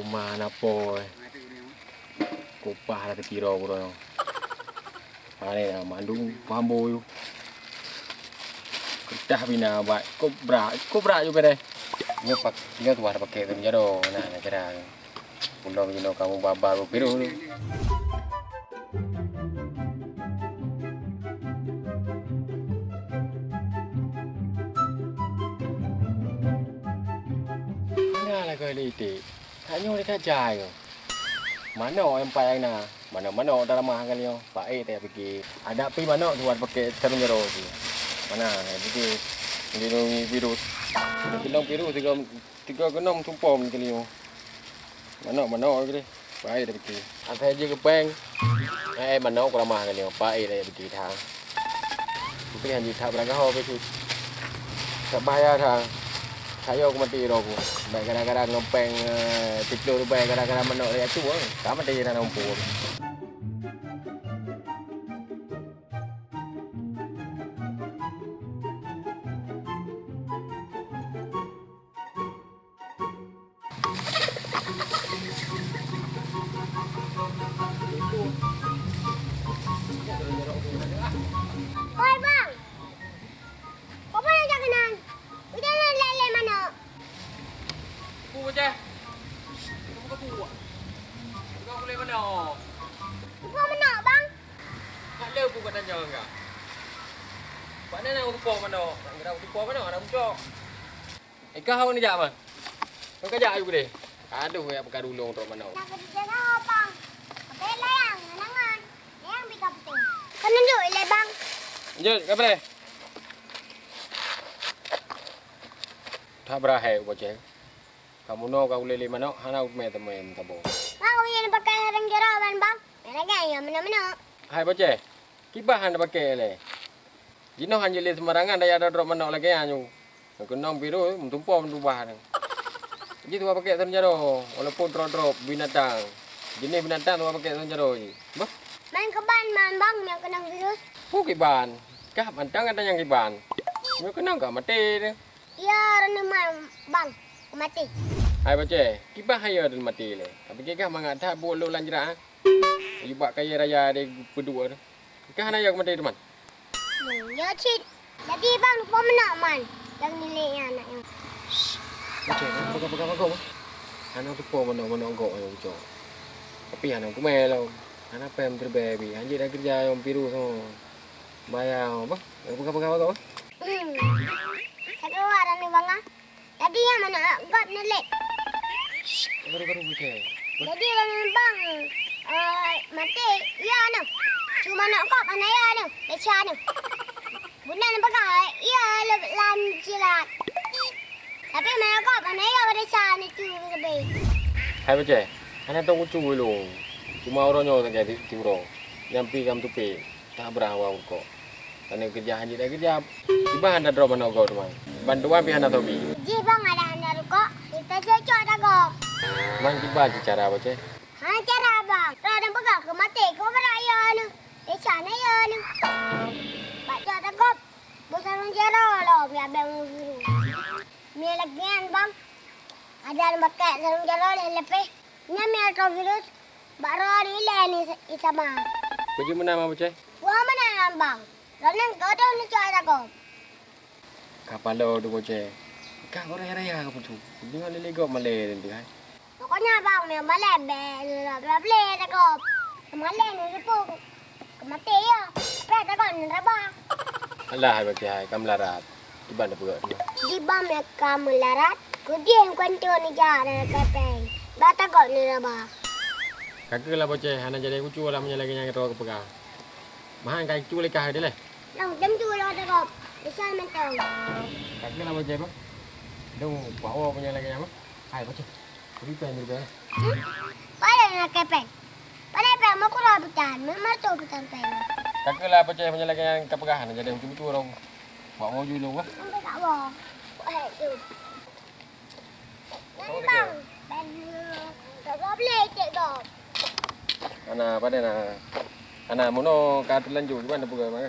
mana po. Kupah lah kira bro. Pare mandung pamboy. Dah bina baik. Kobra juga deh. Ini tuh ada pakai kerja do. Nah, cara. Pulau ini kamu babar biru. Mana lah kali itu? Hanya mereka jaya. Mana yang payah na? Mana dalam mahal kali yo. Baik tak pergi. Ada pi mana tuan pakai sarung jero tu. Mana? Jadi virus. Bilang virus tiga kenam tumpam kali yo. Mana kali. Baik tak pergi. Ada je ke bank. Mana ko ramah kali yo. Baik tak pergi thang. Tapi hanya thang berangkat ho pergi. Tak bayar thang. Saya aku mati rogo. Baik kadang-kadang ngempeng tidur baik kadang-kadang menok dia tu ah. Tak mati nak nampur. Oi bang, kau mana jangan? Udah lele mana? Ku je. Kamu ke buat. Kau boleh mana? Kau mana bang? Tak ada aku kata jangan enggak. Mana nak rupa mana? Nak kira rupa mana? Nak ucap. Kau ni jak bang. Kau kerja ayu deh. Aduh ya pekat dulu untuk mana? Nak kerja apa bang? Apa layang, nangan. Layang bika betul. Kau nunjuk le bang. Jom, kau boleh. Tak berahai bocah. Kamu no kau boleh mana? Hana utme temen tabo. Bang, kau yang pakai harang jerawan bang. Mereka yang mana-mana. Hai bocah. Kibah hana pakai le. Jino hanya le sembarangan dah ada drop mana lagi anyu. Kau nong biru mentumpu mentubah. Jadi tu pakai terjaro. Walaupun drop binatang. Jenis binatang tu pakai terjaro je. Bah. Main keban man bang yang kena virus. Kiban. Kah bantang ada yang kiban. Yo kenang ka mati dia. Ya, rana man bang. Mati. Hai baca, kiban haya dan mati le. Tapi kah mangat dah bolu lanjra. Ibak kaya raya dia berdua tu. Kah hana ya mati teman. Ya cik. Jadi bang lupa mana man. Yang nilainya anaknya. Baca, pegang kau. Hana tu po mana kau yang baca. Tapi hana aku melo. Hana pem terbaby. Anjir dah kerja yang biru semua. Bayar apa? Pegang kau. Saya keluar ni bang ah. Jadi yang mana got nilai. Baru baca. Jadi bang mati ya no. Cuma nak kop anak ya no. Leca no. Bunda nak pakai ya lanjilat. Tapi mana kop anak ya leca ni tu lebih. Hai baca. Hana tu lucu lu. Cuma orangnya tak jadi tiro. Nyampi kam tupe. Tak berawa kok. Tani kerja haji dah kerja. Tiba anda drop mana kau teman. Bantuan pihak anda tobi. Ji bang ada anda kok. Kita cocok dah kok. Mang tiba cara baca. Ha cara bang. Kalau nak pakai ke mati kau beraya no. Leca ni ya no. Baca dah kop. Busarung jero lo biar bang biru. Ni lagian bang. Ada yang pakai sarung jero lebih. Ni ada virus. Baru ni le ni sama. Baca mana baca? Wah mana bang? Lalu kau dah ni cara kau. Kapal lo tu baca. Kau raya apa tu? Jangan lele kau malay nanti kan. Pokoknya bang ni malay bela dah kau. Malay ni sepuk. Mati ya. Apa dah kau ni rabah. Allah baca kam larat. Tiba dah buat. Di bang ni kamu larat. Kemudian kau ni jalan kepeng. Bata kau ni rabah. Kakak lah baca. Hana jadi kucu lah menyalagi yang kita pegang. Mahal kai cu lekah dia lah. Lang jam tu lah dah kau. Besar mentang. Kakak lah baca apa? Dong bawa punya lagi apa? Hai baca. Beri pen. Pada nak kepeng. Pada kepeng mau kau rabutan. Memang tu rabutan peng. Kakak lah baca punya lagi yang kepegahan. Jadi kucu orang. Bawa dulu wah. Sampai tak bawa. Baik tu. Bang. Ben. Tak boleh cek kau. Ana pada na. Ana mono ka telanjur di mana bukan?